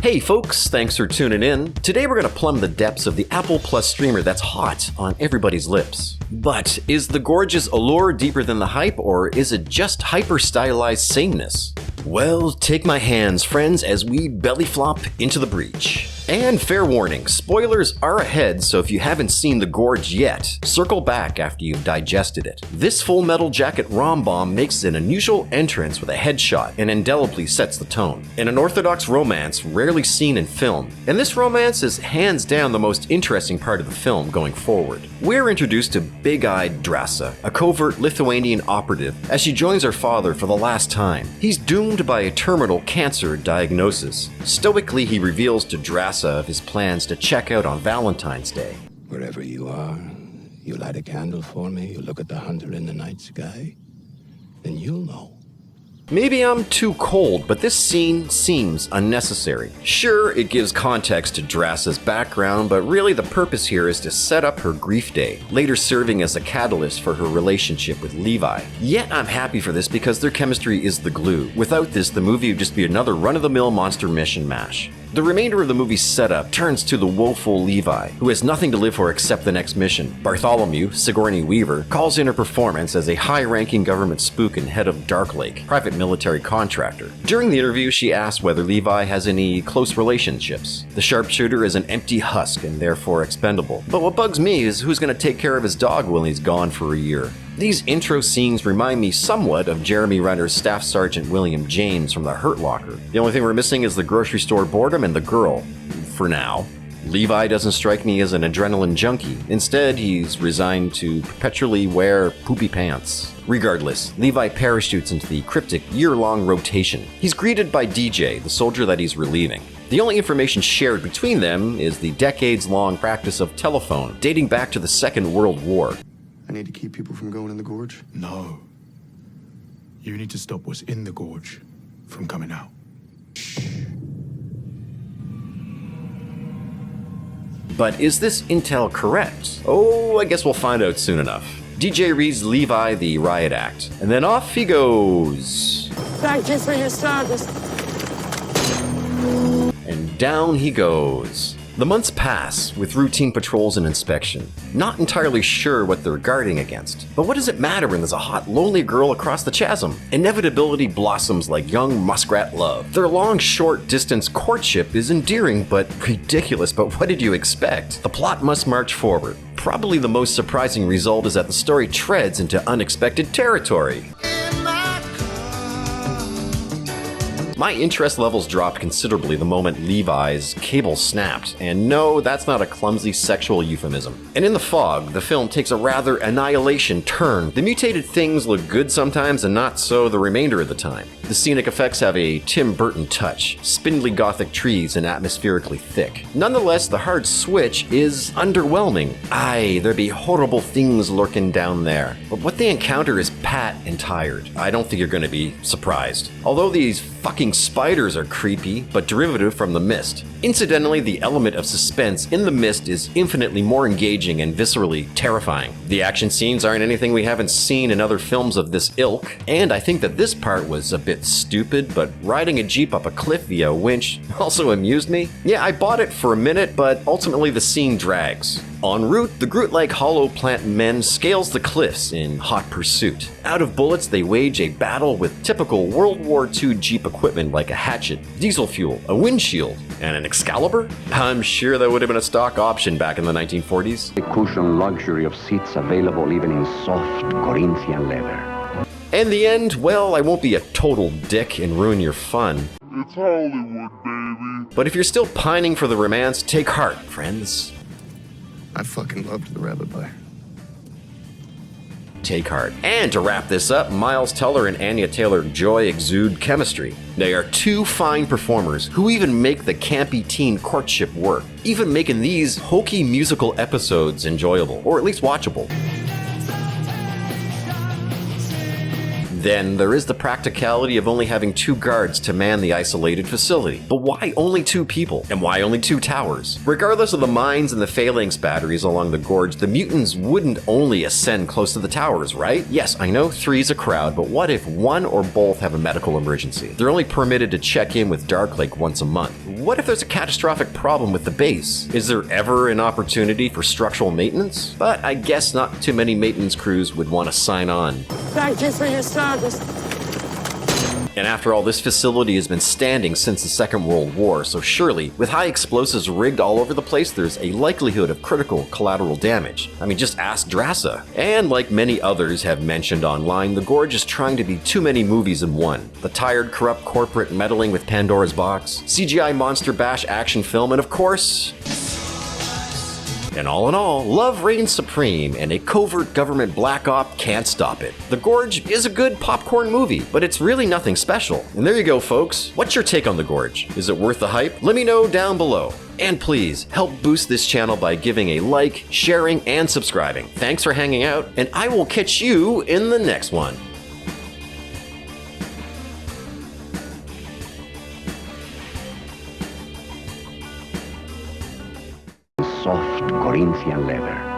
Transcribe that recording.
Hey folks, thanks for tuning in. Today we're going to plumb the depths of the Apple Plus streamer that's hot on everybody's lips. But is the Gorge's allure deeper than the hype, or is it just hyper-stylized sameness? Well, take my hands, friends, as we belly flop into the breach. And fair warning, spoilers are ahead, so if you haven't seen The Gorge yet, circle back after you've digested it. This Full Metal Jacket rom-bomb makes an unusual entrance with a headshot and indelibly sets the tone. An unorthodox romance rarely seen in film, and this romance is hands down the most interesting part of the film going forward. We're introduced to big-eyed Drasa, a covert Lithuanian operative, as she joins her father for the last time. He's doomed by a terminal cancer diagnosis. Stoically, he reveals to Drasa of his plans to check out on Valentine's Day. Wherever you are, you light a candle for me, you look at the hunter in the night sky, then you'll know. Maybe I'm too cold, but this scene seems unnecessary. Sure, it gives context to Drasa's background, but really the purpose here is to set up her grief day, later serving as a catalyst for her relationship with Levi. Yet I'm happy for this because their chemistry is the glue. Without this, the movie would just be another run-of-the-mill monster mission mash. The remainder of the movie's setup turns to the woeful Levi, who has nothing to live for except the next mission. Bartholomew, Sigourney Weaver, calls in her performance as a high-ranking government spook and head of Darklake, private military contractor. During the interview, she asks whether Levi has any close relationships. The sharpshooter is an empty husk and therefore expendable. But what bugs me is who's going to take care of his dog when he's gone for a year. These intro scenes remind me somewhat of Jeremy Renner's Staff Sergeant William James from The Hurt Locker. The only thing we're missing is the grocery store boredom and the girl. For now. Levi doesn't strike me as an adrenaline junkie. Instead, he's resigned to perpetually wear poopy pants. Regardless, Levi parachutes into the cryptic year-long rotation. He's greeted by DJ, the soldier that he's relieving. The only information shared between them is the decades-long practice of telephone, dating back to the Second World War. I need to keep people from going in the gorge? No. You need to stop what's in the gorge from coming out. But is this intel correct? Oh, I guess we'll find out soon enough. DJ reads Levi the riot act, and then off he goes. Thank you for your service. And down he goes. The months pass, with routine patrols and inspection. Not entirely sure what they're guarding against. But what does it matter when there's a hot, lonely girl across the chasm? Inevitability blossoms like young muskrat love. Their long, short-distance courtship is endearing, but ridiculous. But what did you expect? The plot must march forward. Probably the most surprising result is that the story treads into unexpected territory. My interest levels dropped considerably the moment Levi's cable snapped, and no, that's not a clumsy sexual euphemism. And in the fog, the film takes a rather annihilation turn. The mutated things look good sometimes and not so the remainder of the time. The scenic effects have a Tim Burton touch, spindly gothic trees and atmospherically thick. Nonetheless, the hard switch is underwhelming. Aye, there be horrible things lurking down there. But what they encounter is pat and tired. I don't think you're going to be surprised. Although these fucking spiders are creepy, but derivative from The Mist. Incidentally, the element of suspense in The Mist is infinitely more engaging and viscerally terrifying. The action scenes aren't anything we haven't seen in other films of this ilk, and I think that this part was a bit stupid, but riding a jeep up a cliff via a winch also amused me. Yeah, I bought it for a minute, but ultimately the scene drags. En route, the Groot-like hollow plant men scales the cliffs in hot pursuit. Out of bullets, they wage a battle with typical World War II Jeep equipment like a hatchet, diesel fuel, a windshield, and an Excalibur? I'm sure that would have been a stock option back in the 1940s. The cushion luxury of seats available even in soft Corinthian leather. And the end, well, I won't be a total dick and ruin your fun. It's Hollywood, baby. But if you're still pining for the romance, take heart, friends. I fucking loved the rabbit pie. Take heart. And to wrap this up, Miles Teller and Anya Taylor-Joy exude chemistry. They are two fine performers who even make the campy teen courtship work, even making these hokey musical episodes enjoyable, or at least watchable. Then there is the practicality of only having 2 guards to man the isolated facility. But why only 2 people? And why only 2 towers? Regardless of the mines and the phalanx batteries along the gorge, the mutants wouldn't only ascend close to the towers, right? Yes, I know 3's a crowd, but what if one or both have a medical emergency? They're only permitted to check in with Darklake once a month. What if there's a catastrophic problem with the base? Is there ever an opportunity for structural maintenance? But I guess not too many maintenance crews would want to sign on. Thank you for your service. And after all, this facility has been standing since the Second World War, so surely, with high explosives rigged all over the place, there's a likelihood of critical collateral damage. I mean, just ask Drassa. And like many others have mentioned online, the Gorge is trying to be too many movies in one. The tired, corrupt corporate meddling with Pandora's box, CGI monster bash action film, and of course... And all in all, love reigns supreme, and a covert government black op can't stop it. The Gorge is a good popcorn movie, but it's really nothing special. And there you go, folks. What's your take on The Gorge? Is it worth the hype? Let me know down below. And please, help boost this channel by giving a like, sharing, and subscribing. Thanks for hanging out, and I will catch you in the next one. Soft Corinthian leather.